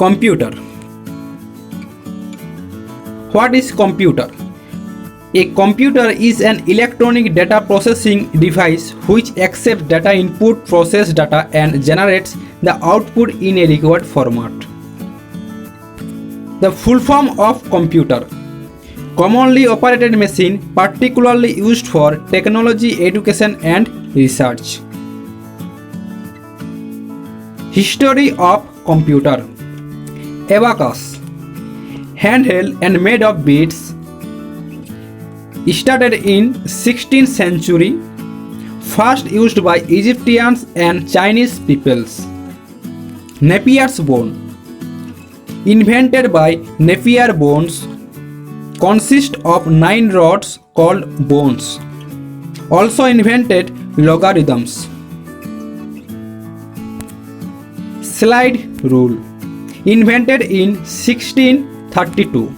Computer. What is computer? A computer is an electronic data processing device which accepts data input, processes data, and generates the output in a required format. The full form of computer. Commonly operated machine, particularly used for technology, education, and research. History of computer. Abacus, handheld and made of beads, started in 16th century, first used by Egyptians and Chinese peoples. Napier's bone, invented by Napier bones, consist of 9 rods called bones. Also invented logarithms. Slide rule, invented in 1632,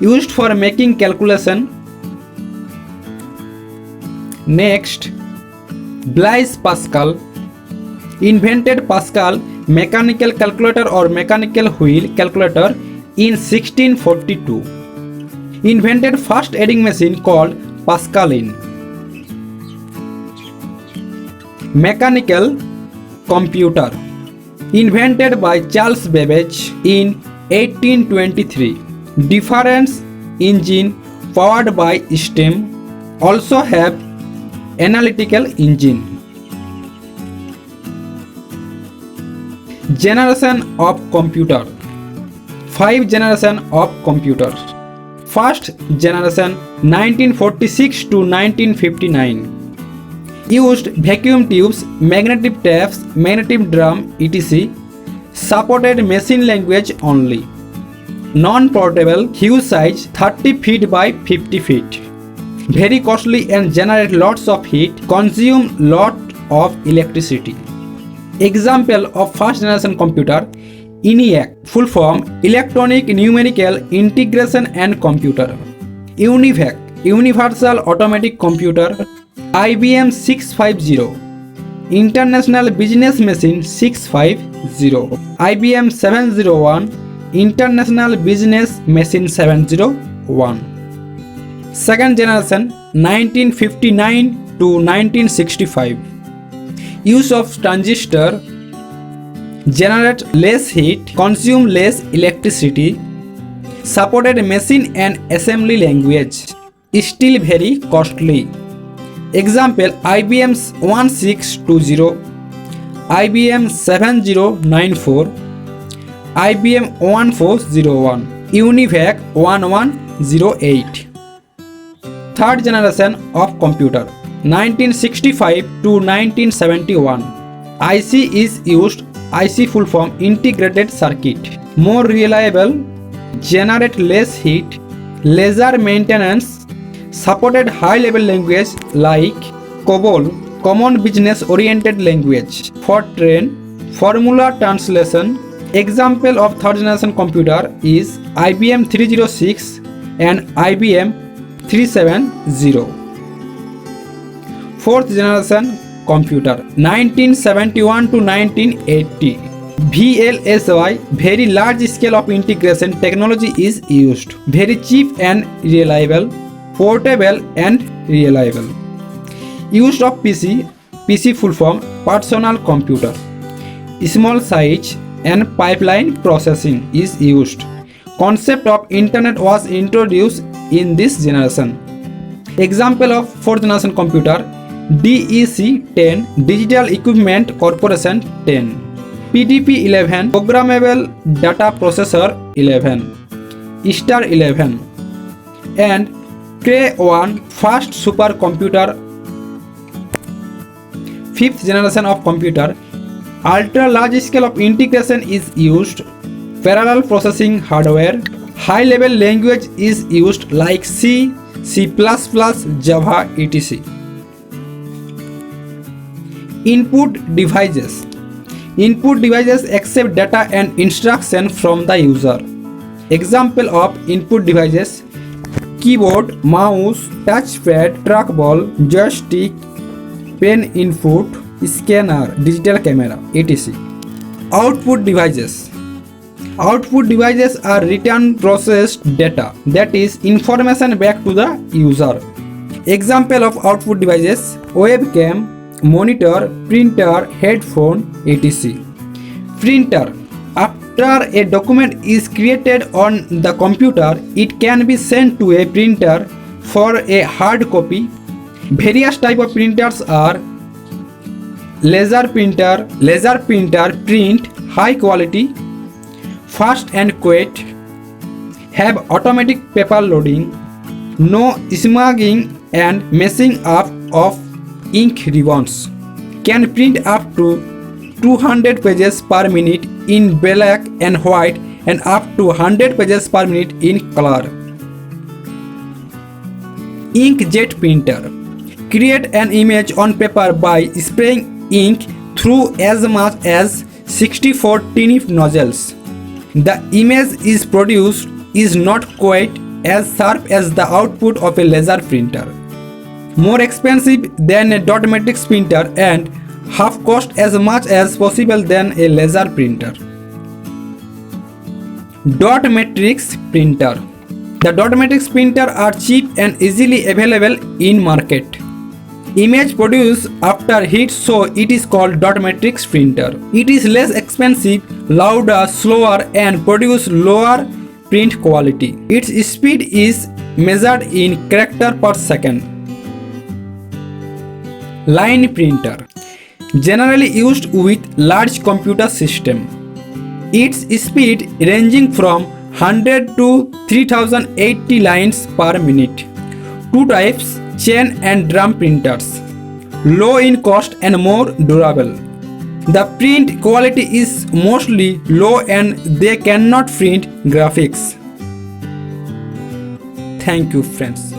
used for making calculation. Next, Blaise Pascal, invented Pascal mechanical calculator or mechanical wheel calculator in 1642. Invented first adding machine called Pascaline. Mechanical computer, invented by Charles Babbage in 1823. Difference engine powered by steam. Also have analytical engine. Generation of computer. 5 generation of computers. First generation 1946 to 1959. Used vacuum tubes, magnetic tapes, magnetic drum, etc. Supported machine language only. Non-portable, huge size 30 feet by 50 feet. Very costly and generate lots of heat, consume lot of electricity. Example of first generation computer: ENIAC, full form Electronic Numerical Integration and Computer. UNIVAC, Universal Automatic Computer. IBM 650, International Business Machine 650. IBM 701, International Business Machine 701. Second generation 1959 to 1965. Use of transistor, generate less heat, consume less electricity. Supported machine and assembly language. Still very costly. Example: IBM 1620, IBM 7094, IBM 1401, UNIVAC 1108. Third generation of computer 1965 to 1971. IC is used. IC full form integrated circuit. More reliable, generate less heat, lesser maintenance. Supported high level language like COBOL, common business oriented language. Fortran, formula translation. Example of third generation computer is IBM 306 and IBM 370. Fourth generation computer 1971 to 1980. VLSI, very large scale of integration technology is used. Very cheap and reliable, portable and reliable. Use of PC full form personal computer. Small size and pipeline processing is used. Concept of internet was introduced in this generation. Example of fourth generation computer: DEC 10, Digital Equipment Corporation 10, PDP 11, Programmable Data Processor 11, Star 11, and Cray 1, fast supercomputer. Fifth generation of computer: ultra large scale of integration is used. Parallel processing hardware. High level language is used like C, C++, Java, etc. Input devices. Input devices accept data and instruction from the user. Example of input devices: keyboard, mouse, touchpad, trackball, joystick, pen input, scanner, digital camera, etc. Output devices. Output devices are return processed data, that is information back to the user. Example of output devices: webcam, monitor, printer, headphone, etc. Printer. After a document is created on the computer, it can be sent to a printer for a hard copy. Various type of printers are laser printer print high quality, fast and quiet, have automatic paper loading, no smudging and messing up of ink ribbons, can print up to 200 pages per minute in black and white and up to 100 pages per minute in color. Inkjet printer. Create an image on paper by spraying ink through as much as 64 tiny nozzles. The image is produced is not quite as sharp as the output of a laser printer. More expensive than a dot matrix printer and half cost as much as possible than a laser printer. Dot matrix printer. The dot matrix printer are cheap and easily available in market. Image produced after heat, so it is called dot matrix printer. It is less expensive, louder, slower and produce lower print quality. Its speed is measured in character per second. Line printer. Generally used with large computer system. Its speed ranging from 100 to 3080 lines per minute. Two types: chain and drum printers. Low in cost and more durable. The print quality is mostly low and they cannot print graphics. Thank you, friends.